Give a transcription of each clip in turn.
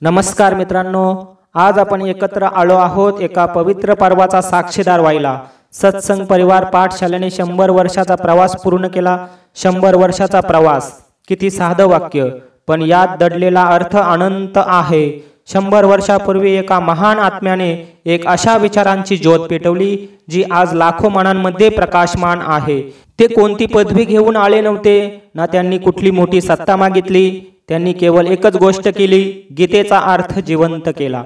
नमस्कार मित्रांनो, आज आपण एकत्र आलो आहोत एका पवित्र पर्वाचा साक्षीदार व्हायला। सत्संग परिवार पाठशालेने 100 वर्षाचा प्रवास पूर्ण केला। 100 वर्षाचा प्रवास, किती साधं वाक्य, पण यात दडलेला अर्थ अनंत आहे। 100 वर्षापूर्वी एका महान आत्म्याने एक अशा विचारांची ज्योत पेटवली जी आज लाखो मनांमध्ये प्रकाशमान आहे। ते कोणती पदवी घेऊन आले नव्हते, ना त्यांनी कुठली मोठी सत्ता मागितली। त्यांनी केवळ एकच गोष्ट केली, गीतेचा अर्थ जिवंत केला।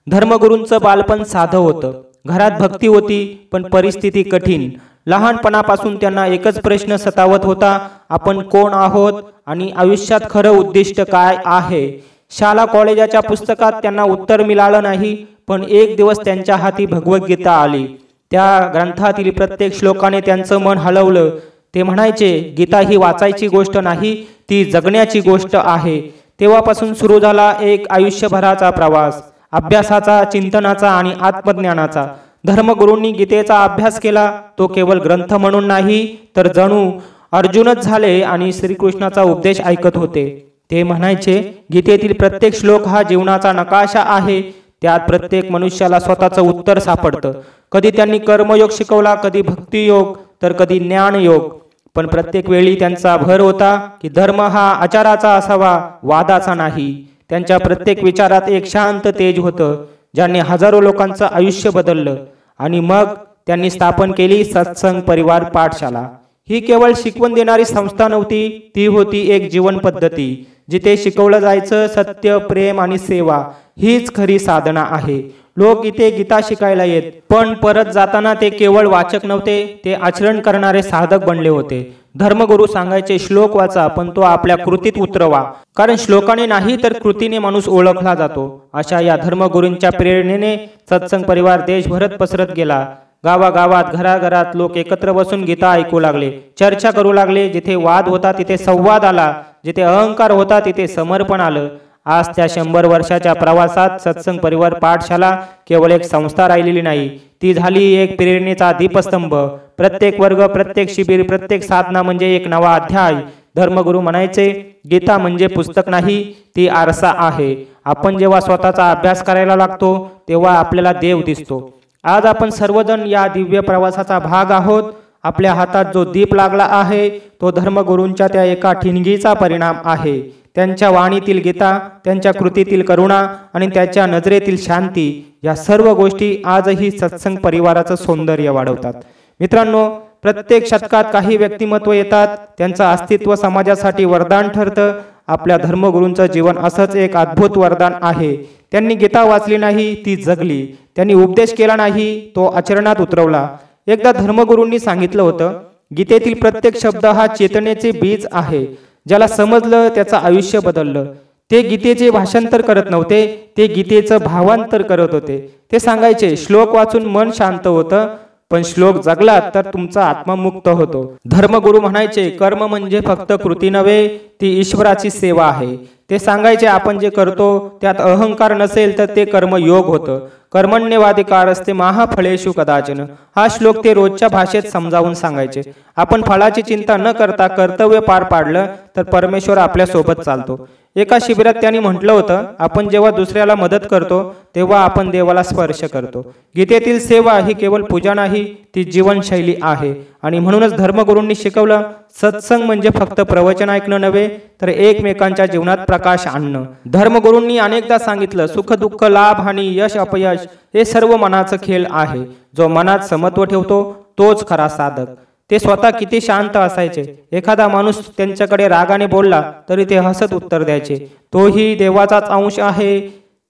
धर्मगुरूंचं बालपण साधं होतं, घरात भक्ती होती पण परिस्थिती कठीण। लहानपणापासून त्यांना एकच प्रश्न सतावत होता, आपण कोण आहोत आणि आयुष्यात खरं उद्दिष्ट काय आहे। शाळा कॉलेजाच्या पुस्तकात त्यांना उत्तर मिळालं नाही, पण एक दिवस त्यांच्या हाती भगवद्गीता आली। त्या ग्रंथातील प्रत्येक श्लोकाने त्यांचं मन हलवलं। ते म्हणायचे, गीता ही वाचायची गोष्ट नाही, ती जगण्याची गोष्ट आहे। तेव्हापासून सुरू झाला एक आयुष्यभराचा प्रवास, अभ्यासाचा, चिंतनाचा आणि आत्मज्ञानाचा। धर्मगुरूंनी गीतेचा अभ्यास केला, तो केवळ ग्रंथ म्हणून नाही, तर जणू अर्जुनच झाले आणि श्रीकृष्णाचा उपदेश ऐकत होते। ते म्हणायचे, गीतेतील प्रत्येक श्लोक हा जीवनाचा नकाशा आहे, त्यात प्रत्येक मनुष्याला स्वतःचं उत्तर सापडतं। कधी त्यांनी कर्मयोग शिकवला, कधी भक्तियोग, तर कधी ज्ञानयोग, पण प्रत्येक वेळी त्यांचा भर होता की धर्म हा आचाराचा असावा, वादाचा नाही। त्यांच्या प्रत्येक विचारात एक शांत तेज होतं, ज्याने हजारो लोकांचं आयुष्य बदललं। आणि मग त्यांनी स्थापन केली सत्संग परिवार पाठशाला। ही केवळ शिकवण देणारी संस्था नव्हती, ती होती एक जीवन पद्धती, जिथे शिकवलं जायचं सत्य, प्रेम आणि सेवा हीच खरी साधना आहे। लोक इथे गीता शिकायला येत, पण परत जाताना ते केवळ वाचक नव्हते, ते आचरण करणारे साधक बनले होते। धर्मगुरू सांगायचे, श्लोक वाचा, पण तो आपल्या कृतीत उतरवा, कारण श्लोकाने नाही तर कृतीने माणूस ओळखला जातो। अशा या धर्मगुरूंच्या प्रेरणेने सत्संग परिवार देशभरात पसरत गेला। गावागावात, घराघरात लोक एकत्र बसून गीता ऐकू लागले, चर्चा करू लागले। जिथे वाद होता तिथे संवाद आला, जिथे अहंकार होता तिथे समर्पण आलं। आज त्या 100 वर्षाच्या प्रवासात सत्संग परिवार पाठशाला केवळ एक संस्था राहिलेली नाही, ती झाली एक प्रेरणेचा दीपस्तंभ। प्रत्येक वर्ग, प्रत्येक शिबिर, प्रत्येक साधना म्हणजे एक नवा अध्याय। धर्मगुरू म्हणायचे, गीता म्हणजे पुस्तक नाही, ती आरसा आहे। आपण जेव्हा स्वतःचा अभ्यास करायला लागतो तेव्हा आपल्याला देव दिसतो। आज आपण सर्वजण या दिव्य प्रवासाचा भाग आहोत। आपल्या हातात जो दीप लागला आहे तो धर्मगुरूंच्या त्या एका ठिणगीचा परिणाम आहे। त्यांच्या वाणीतील गीता, त्यांच्या कृतीतील करुणा आणि त्यांच्या नजरेतील शांती, या सर्व गोष्टी आजही सत्संग परिवाराचं सौंदर्य वाढवतात। मित्रांनो, प्रत्येक शतकात काही व्यक्तिमत्व येतात, त्यांचं अस्तित्व समाजासाठी वरदान ठरतं। आपल्या धर्मगुरूंचं जीवन असंच एक अद्भुत वरदान आहे। त्यांनी गीता वाचली नाही, ती जगली। त्यांनी उपदेश केला नाही, तो आचरणात उतरवला। एकदा धर्मगुरूंनी सांगितलं होतं, गीतेतील प्रत्येक शब्द हा चेतनेचे बीज आहे। ज्याला समजलं त्याचं आयुष्य बदललं। ते गीतेचे भाषांतर करत नव्हते, ते गीतेचं भावांतर करत होते। ते सांगायचे, श्लोक वाचून मन शांत होतं, पण श्लोक जगलात तर तुमचा आत्मा मुक्त होतो। धर्मगुरू म्हणायचे, कर्म म्हणजे फक्त कृती नव्हे, ती ईश्वराची सेवा आहे। ते सांगायचे, आपण जे करतो त्यात अहंकार नसेल तर ते कर्म योग होतं। कर्मण्येवाधिकारस्ते मा फळेषु कदाचन, हा श्लोक ते रोजच्या भाषेत समजावून सांगायचे। आपण फळाची चिंता न करता कर्तव्य पार पाडलं तर परमेश्वर आपल्या सोबत चालतो। एका शिबिरात त्यांनी म्हटलं होतं, आपण जेव्हा दुसऱ्याला मदत करतो तेव्हा आपण देवाला स्पर्श करतो। गीतेतील सेवा ही केवळ पूजा नाही, ती जीवनशैली आहे। आणि म्हणूनच धर्मगुरूंनी शिकवलं, सत्संग म्हणजे फक्त प्रवचन ऐकणं नव्हे, तर एकमेकांच्या जीवनात प्रकाश आणणं। धर्मगुरूंनी अनेकदा सांगितलं, सुख दुःख, लाभ हानी, यश अपयश हे सर्व मनाचं खेळ आहे। जो मनात समत्व ठेवतो तोच खरा साधक। ते स्वतः किती शांत असायचे, एखादा माणूस त्यांच्याकडे रागाने बोलला तरी ते हसत उत्तर द्यायचे, तोही देवाचाच अंश आहे,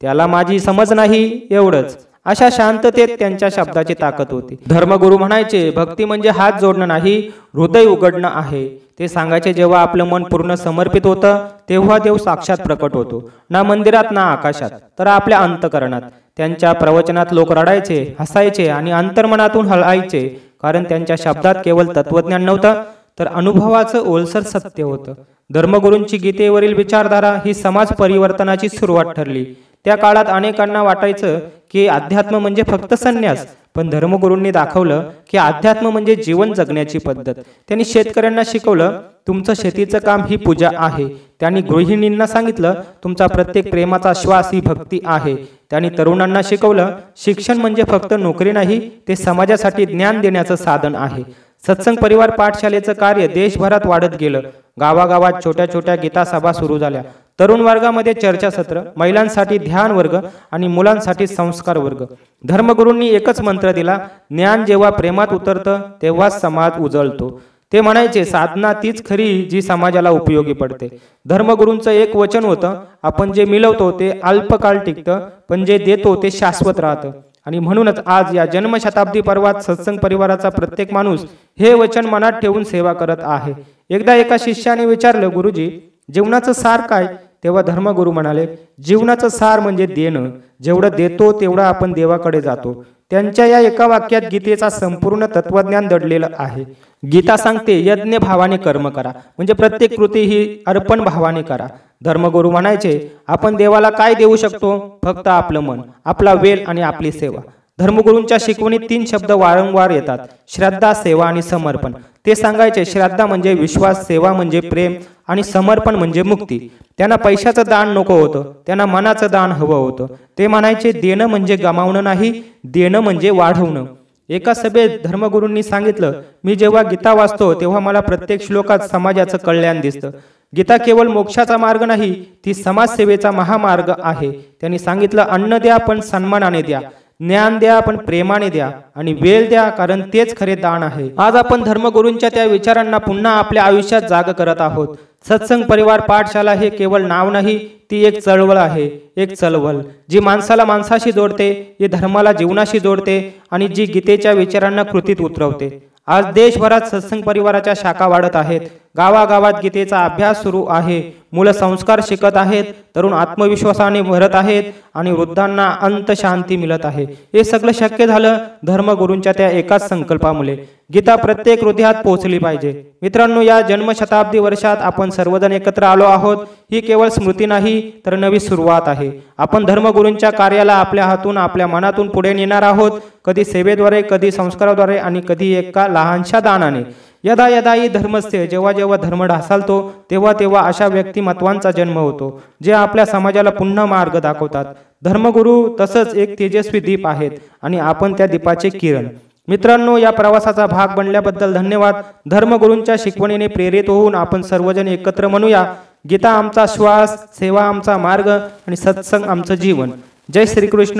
त्याला माझी समज नाही, एवढंच। अशा शांततेत त्यांच्या शब्दाची ताकद होती। धर्मगुरू म्हणायचे, भक्ती म्हणजे हात जोडणं नाही, हृदय उघडणं आहे। ते सांगायचे, जेव्हा आपलं मन पूर्ण समर्पित होतं तेव्हा देव साक्षात प्रकट होतो, ना मंदिरात ना आकाशात, तर आपल्या अंतःकरणात। त्यांच्या प्रवचनात लोक रडायचे, हसायचे आणि अंतर्मनातून हलायचे, कारण त्यांच्या शब्दात केवळ तत्वज्ञान नव्हतं, तर अनुभवाचं ओलसर सत्य होतं. धर्मगुरूंची गीतेवरील विचारधारा ही समाज परिवर्तनाची सुरुवात ठरली. त्या काळात अनेकांना वाटायचं की अध्यात्म म्हणजे फक्त संन्यास, पण धर्मगुरूंनी दाखवलं की अध्यात्म म्हणजे जीवन जगण्याची पद्धत. त्यांनी शेतकऱ्यांना शिकवलं तुमचं शेतीचं काम ही पूजा आहे. त्यांनी गृहिणींना सांगितलं तुमचा प्रत्येक प्रेमाचा श्वास ही भक्ती आहे. त्यांनी तरुणांना शिकवलं शिक्षण म्हणजे फक्त नोकरी नाही, ते समाजासाठी ज्ञान देण्याचं साधन आहे. सत्संग परिवार पाठशालेचं कार्य देशभरात वाढत गेलं. गावागावात छोट्या छोट्या गीता सभा सुरू झाल्या. तरुण वर्गामध्ये चर्चासत्र, महिलांसाठी ध्यान वर्ग आणि मुलांसाठी संस्कार वर्ग. धर्मगुरूंनी एकच मंत्र दिला, ज्ञान जेव्हा प्रेमात उतरतं तेव्हाच समाज उजळतो. ते म्हणायचे साधना तीच खरी जी समाजाला उपयोगी पडते. धर्मगुरूंचं एक वचन होतं, आपण जे मिळवतो ते अल्पकाळ टिकतं, पण जे देतो ते शाश्वत राहतं. आणि म्हणूनच आज या जन्मशताब्दी पर्वात सत्संग परिवाराचा प्रत्येक माणूस हे वचन मनात ठेवून सेवा करत आहे. एकदा एका शिष्याने विचारलं, गुरुजी जीवनाचं सार काय? तेव्हा धर्मगुरू म्हणाले, जीवनाचं सार म्हणजे देणं. जेवढं देतो तेवढं आपण देवाकडे जातो. त्यांच्या या एका वाक्यात गीतेचा संपूर्ण तत्वज्ञान दडलेलं आहे. गीता सांगते यज्ञ भावाने कर्म करा, म्हणजे प्रत्येक कृती ही अर्पण भावाने करा. धर्मगुरू म्हणायचे आपण देवाला काय देऊ शकतो? फक्त आपलं मन, आपला वेळ आणि आपली सेवा. धर्मगुरूंच्या शिकवणीत 3 शब्द वारंवार येतात, श्रद्धा, सेवा आणि समर्पण. ते सांगायचे श्रद्धा म्हणजे विश्वास, सेवा म्हणजे प्रेम आणि समर्पण म्हणजे मुक्ती. त्यांना पैशाचं दान नको होतं, त्यांना मनाचं दान हवं होतं. ते म्हणायचे देणं म्हणजे गमावणं नाही, देणं म्हणजे वाढवणं. एका सभेत धर्मगुरूंनी सांगितलं, मी जेव्हा गीता वाचतो तेव्हा मला प्रत्येक श्लोकात समाजाचं कल्याण दिसतं. गीता केवळ मोक्षाचा मार्ग नाही, ती समाजसेवेचा महामार्ग आहे. त्यांनी सांगितलं अन्न द्या पण सन्मानाने द्या, ज्ञान द्या पण प्रेमाने द्या आणि वेळ द्या, कारण तेच खरे दान आहे. आज आपण धर्मगुरूंच्या त्या विचारांना पुन्हा आपल्या आयुष्यात जाग करत आहोत. सत्संग परिवार पाठशाला हे केवळ नाव नाही, ती एक चळवळ आहे, एक चळवळ जी माणसाला माणसाशी जोडते, जी धर्माला जीवनाशी जोडते आणि जी गीतेच्या विचारांना कृतीत उतरवते. आज देशभरात सत्संग परिवाराच्या शाखा वाढत आहेत. गावागावात गीतेचा अभ्यास सुरू आहे. मुलं संस्कार शिकत आहेत, तरुण आत्मविश्वासाने भरत आहेत आणि वृद्धांना अंत शांती मिळत आहे. हे सगळं शक्य झालं धर्मगुरूंच्या त्या एकाच संकल्पामुळे. गीता प्रत्येक हृदयात पोहोचली पाहिजे. मित्रांनो, या जन्मशताब्दी वर्षात आपण सर्वजण एकत्र आलो आहोत. ही केवळ स्मृती नाही तर नवी सुरुवात आहे. आपण धर्मगुरूंच्या कार्याला आपल्या हातून, आपल्या मनातून पुढे नेणार आहोत. कधी सेवेद्वारे, कधी संस्काराद्वारे आणि कधी एका लहानशा दानाने. यदा यदा ही धर्मस्य, जेव्हा जेव्हा धर्म ढासालतो तेव्हा तेव्हा अशा व्यक्तिमत्वांचा जन्म होतो जे आपल्या समाजाला पुन्हा मार्ग दाखवतात. धर्मगुरू तसंच एक तेजस्वी दीप आहेत आणि आपण त्या दीपाचे किरण. मित्रांनो, या प्रवासाचा भाग बनल्याबद्दल धन्यवाद. धर्मगुरूंच्या शिकवणीने प्रेरित होऊन आपण सर्वजण एकत्र म्हणूया, गीता आमचा श्वास, सेवा आमचा मार्ग आणि सत्संग आमचं जीवन. जय श्रीकृष्ण.